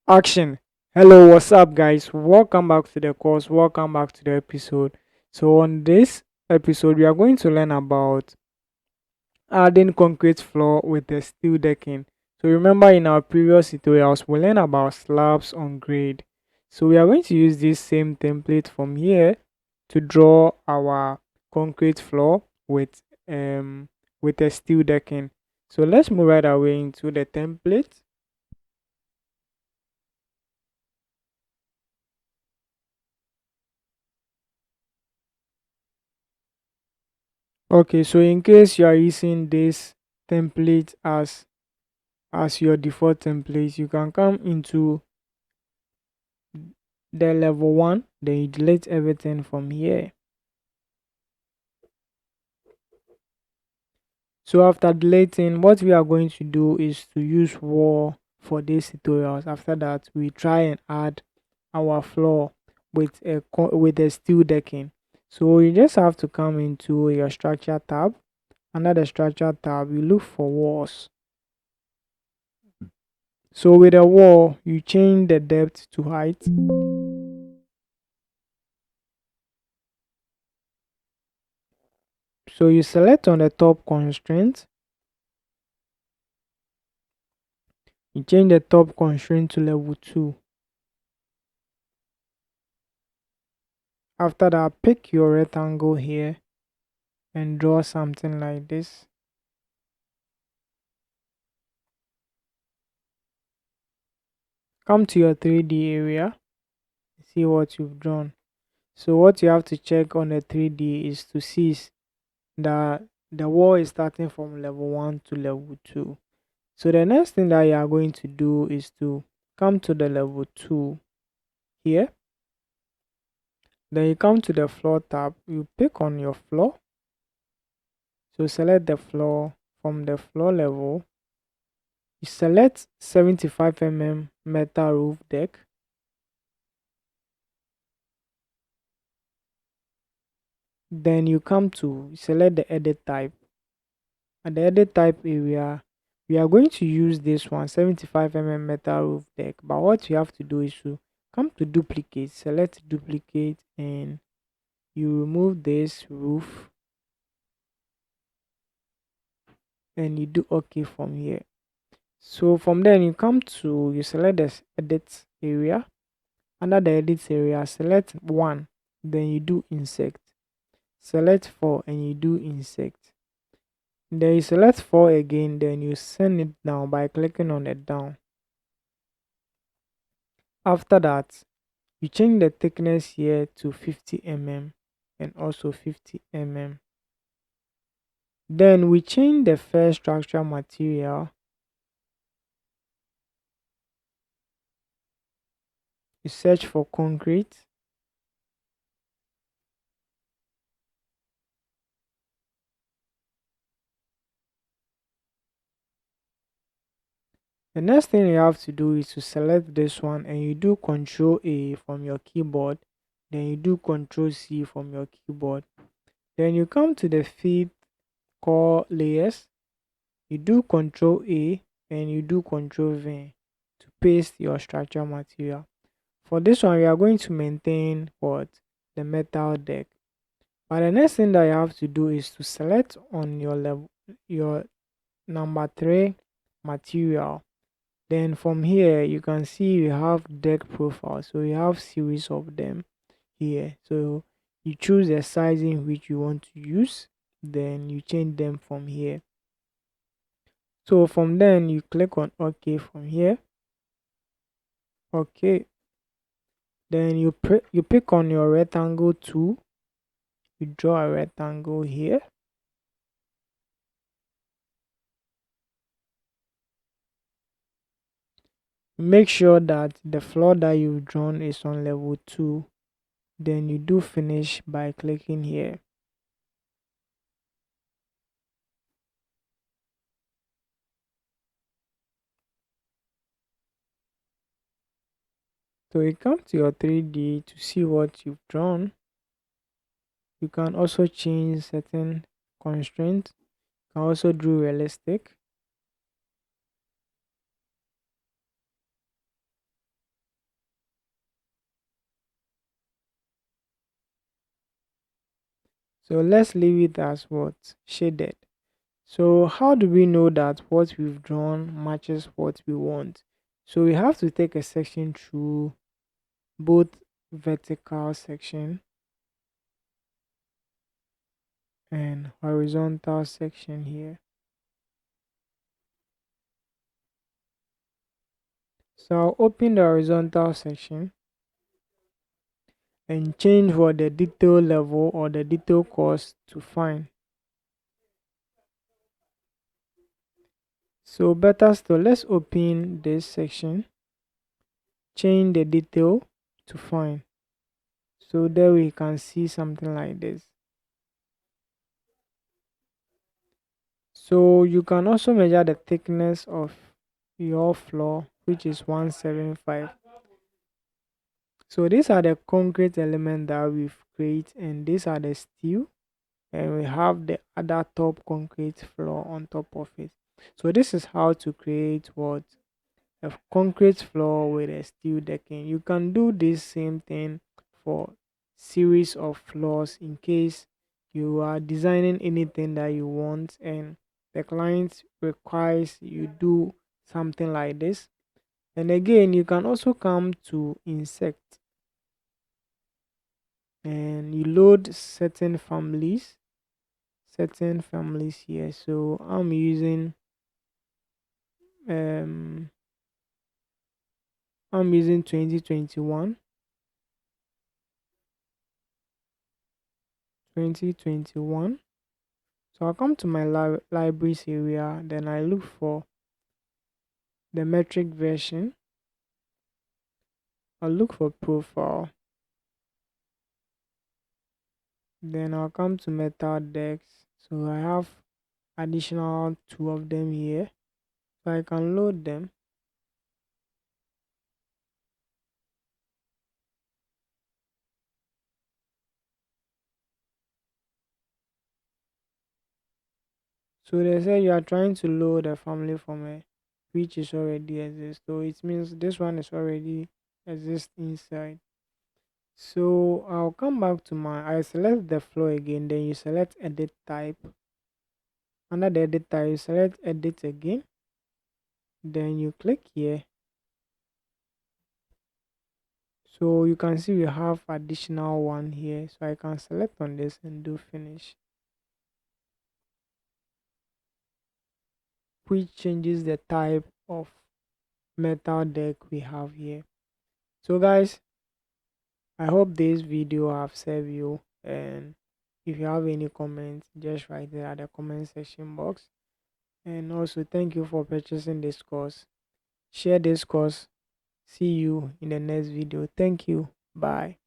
Action. Hello, what's up, guys? Welcome back to the course. Welcome back to the episode. So, on this episode, we are going to learn about adding concrete floor with the steel decking. So, remember in our previous tutorials, we learned about slabs on grade. So, we are going to use this same template from here to draw our concrete floor with a steel decking. So, let's move right away into the template. Okay, so in case you are using this template as your default template, you can come into the level 1, then you delete everything from here. So after deleting, what we are going to do is to use wall for these tutorials. After that, we try and add our floor with a steel decking. So you just have to come into your structure tab. Under the structure tab, you look for walls. So with a wall, you change the depth to height. So you select on the top constraint, you change the top constraint to level 2. After that, pick your rectangle here and draw something like this. Come to your 3D area, see what you've drawn. So what you have to check on the 3D is to see that the wall is starting from level 1 to level 2. So the next thing that you are going to do is to come to the level 2 here. Then you come to the floor tab, you pick on your floor. So select the floor. From the floor level, you select 75 metal roof deck. Then you come to select the edit type. At the edit type area, we are going to use this one, 75 metal roof deck. But what you have to do is to come to duplicate, select duplicate, and you remove this roof and you do OK from here. So from there, you come to, you select this edit area. Under the edit area, select 1, then you do insect. Select 4 and you do insect. Then you select 4 again, then you send it down by clicking on it down. After that, you change the thickness here to 50 and also 50 Then we change the first structural material. You search for concrete. The next thing you have to do is to select this one and you do Ctrl A from your keyboard. Then you do Ctrl C from your keyboard. Then you come to the feed core layers. You do Ctrl A and you do Ctrl V to paste your structure material. For this one, we are going to maintain what? The metal deck. But the next thing that you have to do is to select on your level, your number 3 material. Then from here, you can see we have deck profile. So we have series of them here. So you choose the sizing which you want to use. Then you change them from here. So from then you click on OK from here. Okay. Then you pick on your rectangle tool. You draw a rectangle here. Make sure that the floor that you've drawn is on level 2. Then you do finish by clicking here. So you come to your 3D to see what you've drawn. You can also change certain constraints. You can also do realistic. So let's leave it as what? Shaded. So how do we know that what we've drawn matches what we want? So we have to take a section through both vertical section and horizontal section here. So I'll open the horizontal section and change for the detail level or the detail cost to fine. So better still, let's open this section, change the detail to fine. So there we can see something like this. So you can also measure the thickness of your floor, which is 175. So these are the concrete elements that we've created, and these are the steel, and we have the other top concrete floor on top of it. So this is how to create what? A concrete floor with a steel decking. You can do this same thing for series of floors in case you are designing anything that you want and the client requires you do something like this. And again, you can also come to insect and you load certain families here. So um I'm using 2021. So I'll come to my libraries area, then I look for the metric version. I'll look for profile, then I'll come to metal decks. So I have additional two of them here, so I can load them. So they say you are trying to load a family from a which is already exist. So it means this one is already exist inside. So I'll come back to I select the flow again, then you select edit type. Under the edit type, you select edit again, then you click here. So you can see we have additional one here, so I can select on this and do finish, which changes the type of metal deck we have here. So guys, I hope this video have served you, and if you have any comments, just write it at the comment section box. And also thank you for purchasing this course. Share this course. See you in the next video. Thank you. Bye.